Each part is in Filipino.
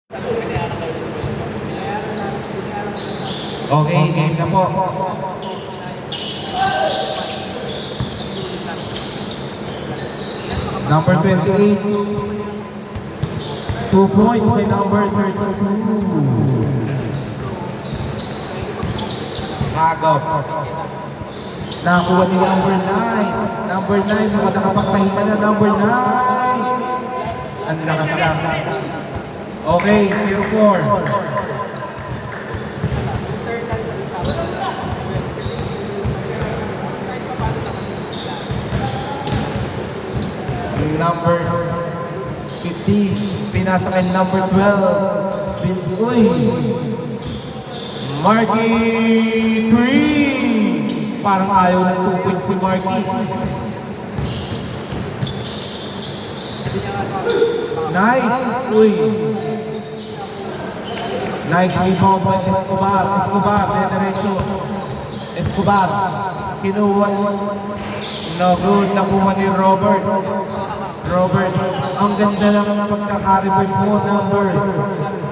Okay, game na po. Number 28. 2 points by number 32. Agap. Nakuha ni number 9. Number 9, nakapagpahinga na number 9. Ang lakas lang. Okay, 0-4. Number 15, pinasa kay number 12. Uy! Marky 3! Parang ayaw ng 2 points si Marky. Nice! Uy! Nice rebound by Escobar. Escobar, diretso. Escobar. Kinuha. No good. Nakuha ni Robert. Robert, ang ganda ng pagkaka-reverse mo, number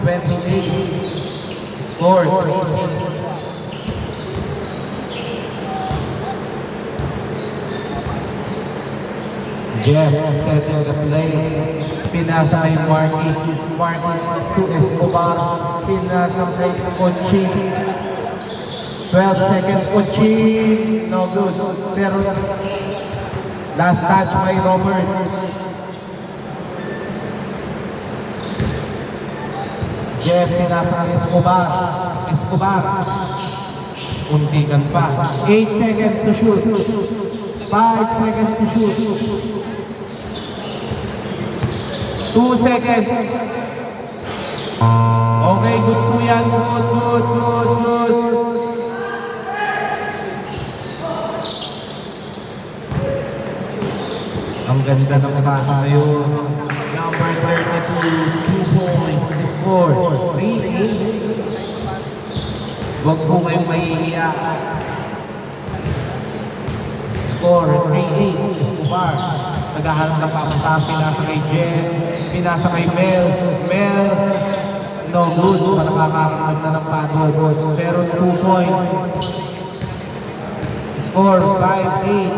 28. Score, 3-6. Jeff setting the play. Pinasa kay Marky. Marky to Escobar. Pinasa kay Conching. 12 seconds, Conching. No good. Pero last touch by Robert. Jeff, pinasa kay Escobar. Escobar. Untikan pa. 8 seconds to shoot. 5 seconds to shoot. 2 seconds. Okay, good po yan. Good. Ang ganda ng pasa ngayon. Number 32, 2 points. Score, 3-8. Huwag po kayong mahihiya. Score, 3-8. Escobar. Naghahanap ng papasahan. Pinasa kay Jen. Pinasa kay Mel. Mel. No good. Nakakaramdam na ng pagod. Pero 2 points. Score, 5-8.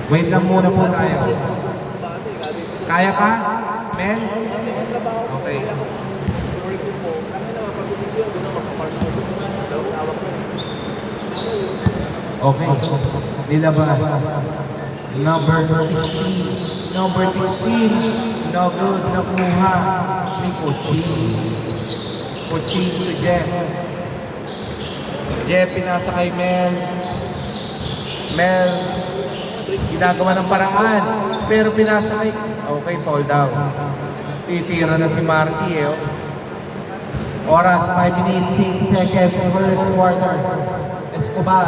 Wait lang muna po tayo. Kaya pa? Men? Okay. Okay. Nilabas. Number 16. Number 16. No good. Nakuha. Ni Coaching. Coaching to Jeff. Jeff pinasa kay Mel. Mel. Ginagawa ng paraan. Pero pinasa kay... Okay, fall down. Titira na si Marky eh. Oras, 5 minutes, 6 seconds, first quarter. Escobar.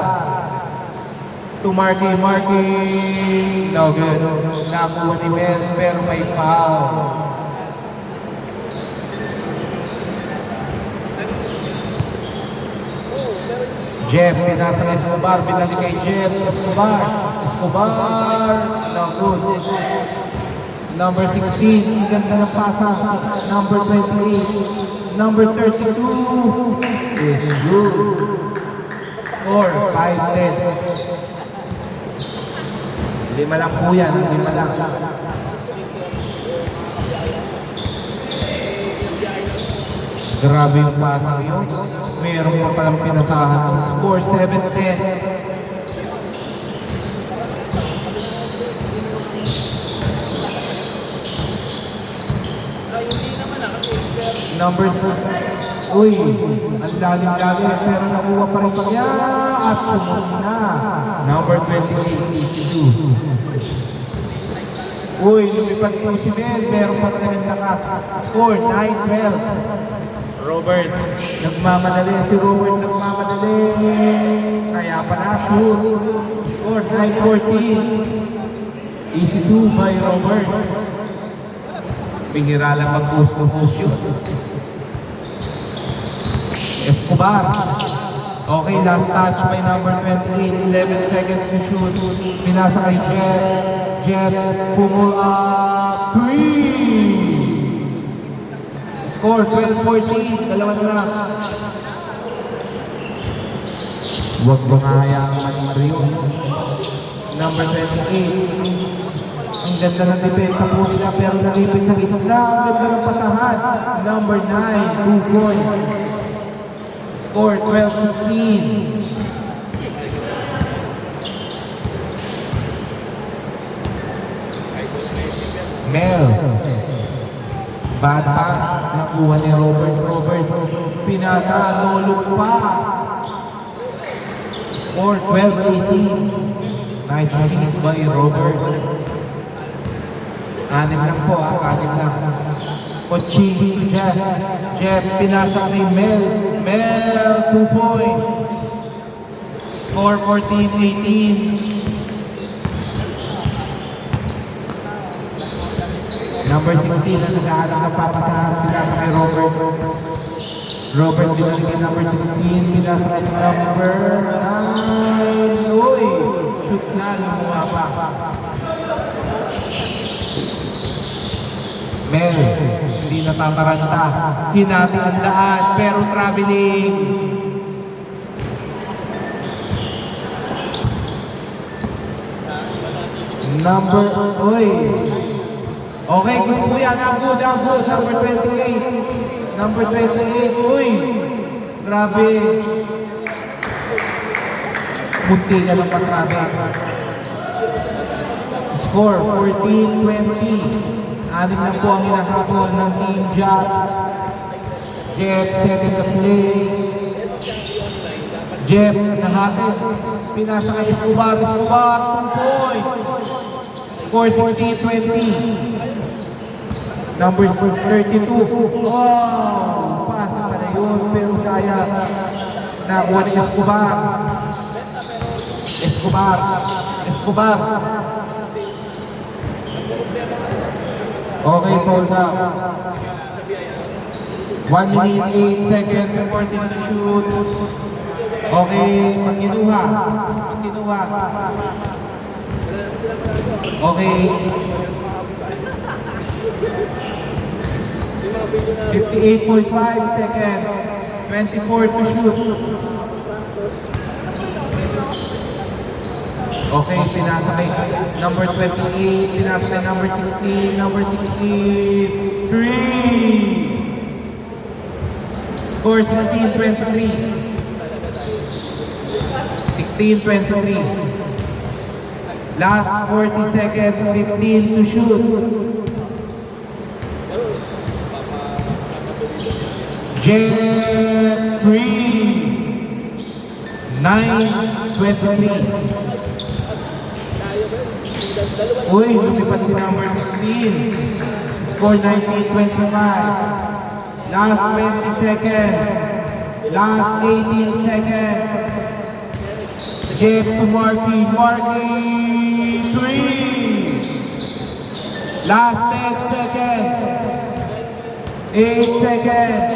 To Marky. No good. Nakuha ni Mel, pero may foul. Jeff, pinasa kay Escobar, binalik kay Jeff, Escobar, no good. Number 16, ganda ng pasa. Number 28, number 32, is good. Score, 5-10. Lima lang po yan, lima lang. Grabe yung pasa yun. Meron pa palang pinasahan. Score 7-10. Number 4. Uy, ang lalim-lalim pero nakuha pa rin niya at sumunod na. Number 26. Uy, lumipad po si Mel. Meron pa rin nakas. Score 9-12. Robert, nagmamadali si Robert, nagmamadali. Kaya pala shoot. Score 9-14. Easy 2 by Robert. Bihira lang mag-post to push yun. Escobar. Okay, last touch by number 28. 11 seconds to shoot. Pinasa kay Jeff. Jeff, pumula. 3! Score 12-14. Dalawa na lang. Huwag mo nga hayaan Mario. Number 28. Ang ganda ng depensa po nila pero nalipis sa gitna. Ang ganda ng pasahan. Number 9, 2 points. Score 12-16. Mel. Bad pass. Nakuha ni Robert. Pinasa. No look pa. Score 12-18. Nice assist by Robert. Anim lang po anim lang. Coaching to Jeff. Jeff pinasa kay Mel. Mel, 2 points. Score 14-18. Number 16 na nag-aalang ng papasahan. Pinasa kay Robert. Robert binalik number 16. Pinasa kay number 9. Uy! Shoot na, lumuha pa. Mel, hindi natataranta. Hinati ang daan, pero traveling. Number, uy. Okay, good po yan. Ang good. Number 28. Number 28, uy. Grabe. Munti ka lang pa grabe. Score, 14-20. Anim na po ang inahabol ng Team Jobs. Jeff setting the play. Jeff nahatid. Pinasa kay Escobar. 2 points. Score 16-20. Number 32. Wow! Pasa pa na yun. Pero sayang. Nakuha ni Escobar. Escobar. Okay, foul down. 1 minute, 8 seconds, 14 to shoot. Okay, pagkinuha. Okay. 58.5 seconds, 24 to shoot. Okay, pinasa kay number 28, pinasa kay number 16, number 16, 3! Score 16-23. 16-23. Last 40 seconds, 15 to shoot. Jeff 3, 9-23. Uy, lumipat si number 16. Score 19-25. Last 20 seconds. Last 18 seconds. Jeff to Marky. Marky, 3. Last 10 seconds. 8 seconds.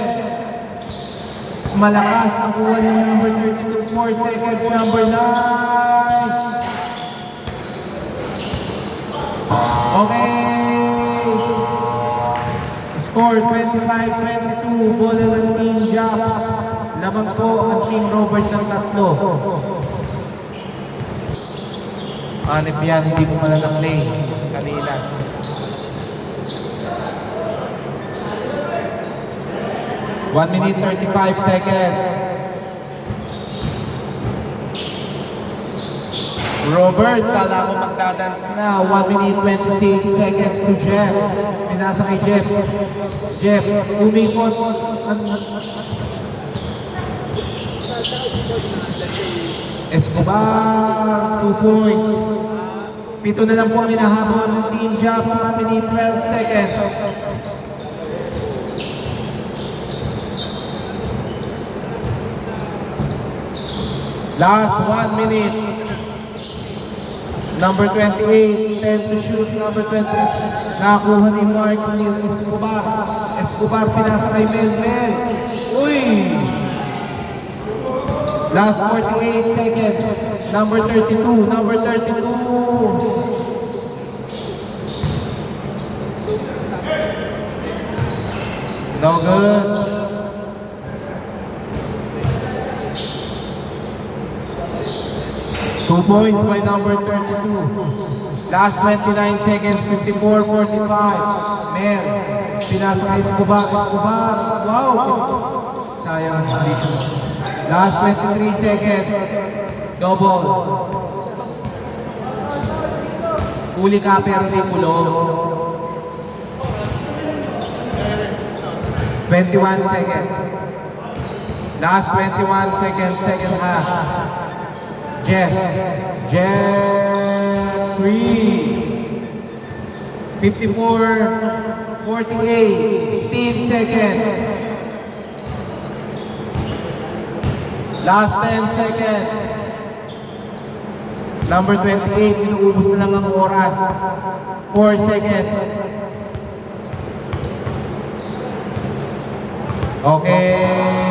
Malakas ang kuha ng number 32. 4 seconds. Number 9. Okay. Score 25-22. Bola ng Team Jobs. Lamang po ang Team Robert ng 3. Hanip yan, hindi mo pala na-play kanina. One minute, 35 seconds. Robert, kala ko magdadance na. 1 minute, 26 seconds to Jeff. Pinasa kay Jeff. Jeff, umikot. Escobar, 2 points. 7 na lang po ang hinahabol ng Team Jobs. 1 minute, 12 seconds. Last 1 minute. Number 28, 10 to shoot. Number 20, nakakuha ni Mark ni Escobar. Escobar pinasa kay Mel. Uy! Last 48 seconds. Number 32, number 32. No good. Two points by number 32. Last 29 seconds, 54-45. Mer, pinasa kay Escobar. Wow! Sayang, hindi siya. Last 23 seconds. Double. Uli ka pero di kulong. 21 seconds. Last 21 seconds, second half. Jeff 3. 54-48. 16 seconds. Last 10 seconds. Number 28, inuubos na lang ang oras. 4 seconds. Okay.